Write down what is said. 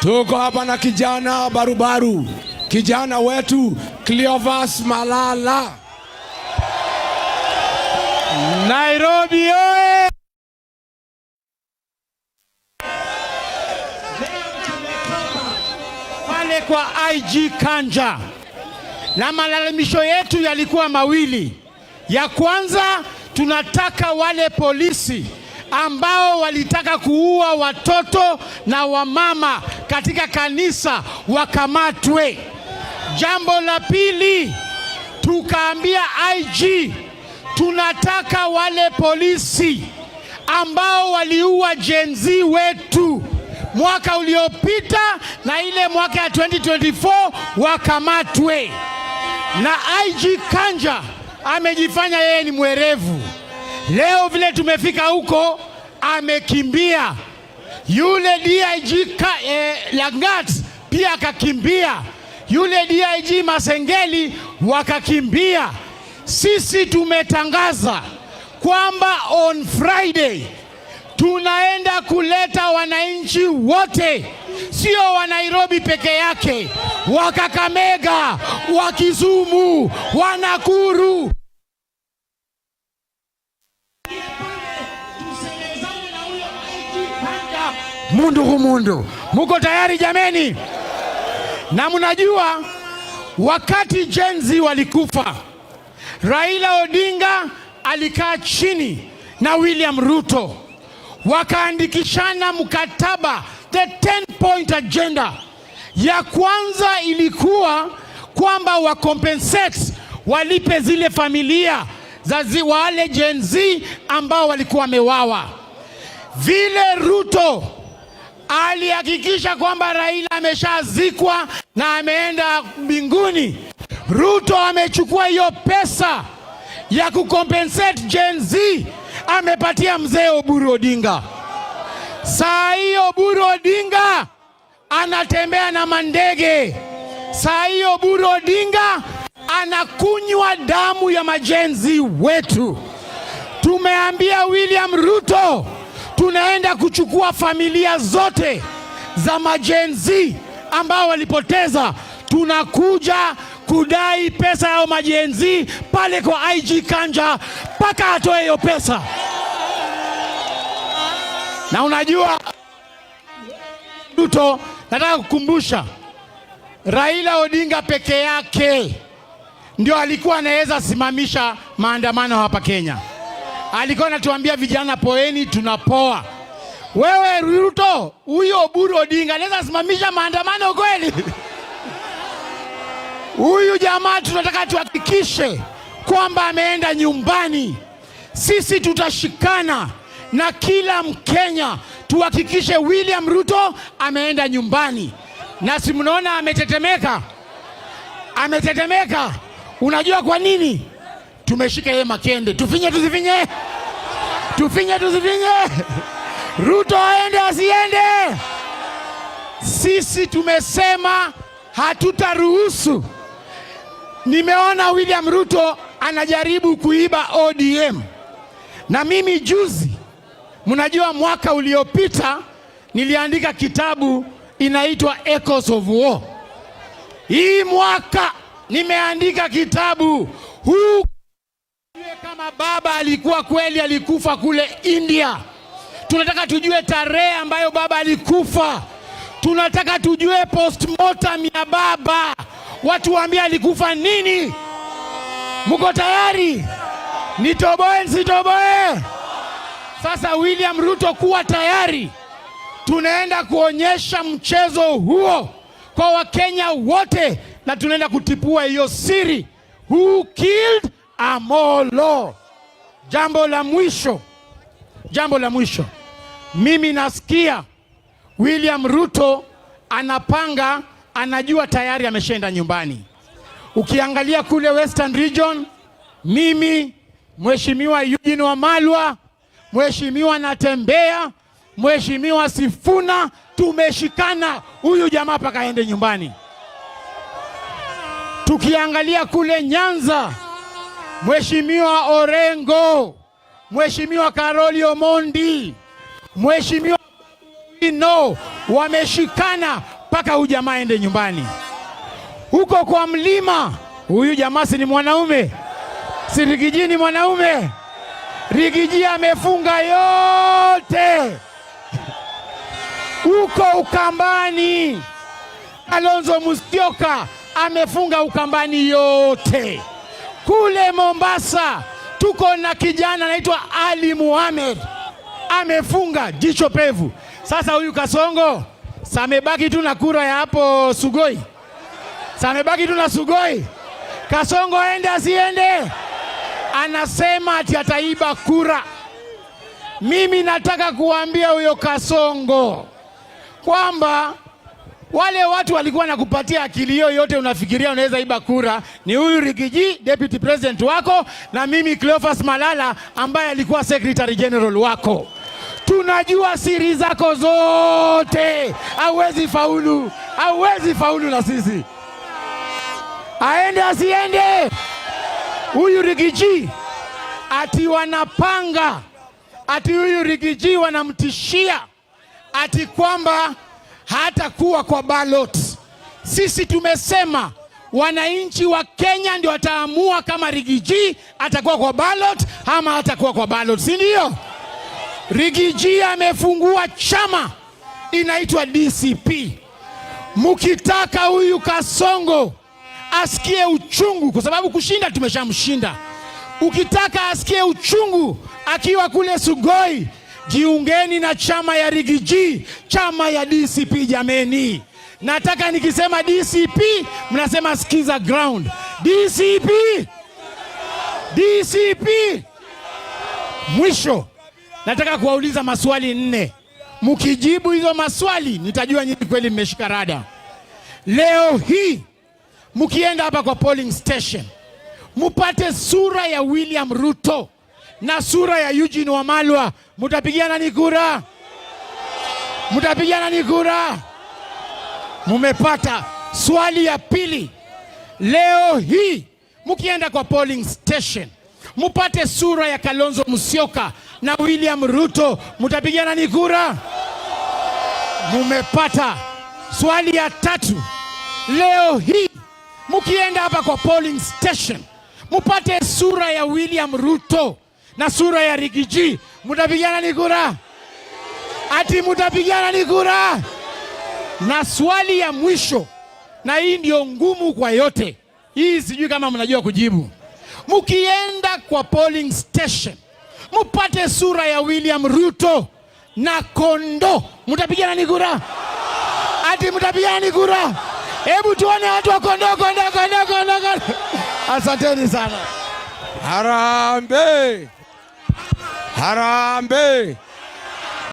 Tuko hapa na kijana barubaru, kijana wetu Cleophas Malala. Nairobi oye! Pale kwa IG Kanja, na malalamisho yetu yalikuwa mawili. Ya kwanza, tunataka wale polisi ambao walitaka kuua watoto na wamama katika kanisa wakamatwe. Jambo la pili, tukaambia IG tunataka wale polisi ambao waliua Gen Z wetu mwaka uliopita na ile mwaka ya 2024 wakamatwe. Na IG Kanja amejifanya yeye ni mwerevu. Leo vile tumefika huko amekimbia. Yule DIG Langat pia akakimbia. Yule DIG Masengeli wakakimbia. Sisi tumetangaza kwamba on Friday tunaenda kuleta wananchi wote, sio wa Nairobi peke yake, wa Kakamega, wa Kisumu, wa Nakuru. Mundu humundu. Muko tayari jameni? Na mnajua wakati Gen Z walikufa, Raila Odinga alikaa chini na William Ruto, wakaandikishana mkataba, the 10-point agenda. Ya kwanza ilikuwa kwamba wakompensate, walipe zile familia za wale Gen Z ambao walikuwa wamewawa. Vile Ruto alihakikisha kwamba Raila ameshazikwa na ameenda mbinguni, Ruto amechukua hiyo pesa ya kukompensate Gen Z, amepatia mzee Oburu Odinga. Saa hiyo Oburu Odinga anatembea na mandege. Saa hiyo Oburu Odinga anakunywa damu ya majenzi wetu. Tumeambia William Ruto tunaenda kuchukua familia zote za majenzi ambao walipoteza. Tunakuja kudai pesa yao majenzi pale kwa IG Kanja mpaka atoe hiyo pesa. Na unajua Ruto, nataka kukumbusha, Raila Odinga peke yake ndio alikuwa anaweza simamisha maandamano hapa Kenya. Alikuwa anatuambia vijana poeni, tunapoa. Wewe Ruto, huyo Oburu Odinga anaweza simamisha maandamano kweli? Huyu jamaa tunataka tuhakikishe kwamba ameenda nyumbani. Sisi tutashikana na kila Mkenya tuhakikishe William Ruto ameenda nyumbani. Na si mnaona ametetemeka? Ametetemeka. Unajua kwa nini? Tumeshika yeye makende. Tufinye tusifinye? Tufinye tusifinye? Ruto aende asiende? Sisi tumesema hatutaruhusu. Nimeona William Ruto anajaribu kuiba ODM. Na mimi juzi, mnajua mwaka uliopita niliandika kitabu inaitwa Echoes of War. Hii mwaka nimeandika kitabu huu kama baba alikuwa kweli alikufa kule India. Tunataka tujue tarehe ambayo baba alikufa. Tunataka tujue postmortem ya baba. Watu waambie alikufa nini? Muko tayari? Nitoboe nsitoboe? Sasa William Ruto, kuwa tayari. Tunaenda kuonyesha mchezo huo kwa Wakenya wote na tunaenda kutipua hiyo siri. Who killed Amolo? Jambo la mwisho. Mimi nasikia William Ruto anapanga, anajua tayari ameshaenda nyumbani. Ukiangalia kule Western Region, mimi, Mheshimiwa Eugene Wamalwa, Mheshimiwa Natembea, Mheshimiwa Sifuna, tumeshikana huyu jamaa paka aende nyumbani. Tukiangalia kule Nyanza, Mheshimiwa Orengo, Mheshimiwa Karoli Omondi, Mheshimiwa Ino wameshikana mpaka huyu jamaa aende nyumbani. Huko kwa mlima, huyu jamaa si ni mwanaume? Si Rigiji ni mwanaume? Rigiji amefunga yote. Huko Ukambani, Kalonzo Musyoka amefunga Ukambani yote. Kule Mombasa tuko na kijana anaitwa Ali Muhammad amefunga jicho pevu. Sasa huyu Kasongo samebaki tu na kura ya hapo Sugoi, samebaki tu na Sugoi. Kasongo aende asiende? Anasema ati ataiba kura. Mimi nataka kuambia huyo Kasongo kwamba wale watu walikuwa nakupatia akili hiyo yote unafikiria unaweza iba kura ni huyu Rigiji, deputy president wako, na mimi Cleophas Malala ambaye alikuwa secretary general wako. Tunajua siri zako zote. Hauwezi faulu, hauwezi faulu na sisi. Aende asiende? Huyu Rigiji ati wanapanga, ati huyu Rigiji wanamtishia ati kwamba hatakuwa kwa ballot. Sisi tumesema wananchi wa Kenya ndio wataamua kama Rigiji atakuwa kwa ballot ama hatakuwa kwa ballot, si ndio? Rigiji amefungua chama inaitwa DCP. Mukitaka huyu Kasongo asikie uchungu, kwa sababu kushinda tumeshamshinda. Ukitaka asikie uchungu akiwa kule Sugoi, jiungeni na chama ya Rigiji, chama ya DCP jameni. Nataka nikisema DCP mnasema skiza ground. DCP, DCP. Mwisho nataka kuwauliza maswali 4. Mkijibu hizo maswali nitajua nyinyi kweli mmeshika rada. Leo hii mkienda hapa kwa polling station, mupate sura ya William Ruto na sura ya Eugene Wamalwa, mutapigia nani kura? Mutapigia nani kura? Mumepata. Swali ya pili, leo hii mkienda kwa polling station, mupate sura ya Kalonzo Musyoka na William Ruto, mutapigia nani kura? Mumepata. Swali ya tatu, leo hii mkienda hapa kwa polling station, mupate sura ya William Ruto na sura ya Rigiji, mutapigia nani kura? Ati mutapigia nani kura? Na swali ya mwisho, na hii ndio ngumu kwa yote, hii sijui kama mnajua kujibu. Mkienda kwa polling station, mupate sura ya William Ruto na Kondo, mutapigia nani kura? Ati mutapigia nani kura? Hebu tuone watu wa Kondo, Kondo, Kondo, Kondo. Asanteni sana. Harambee! Harambee!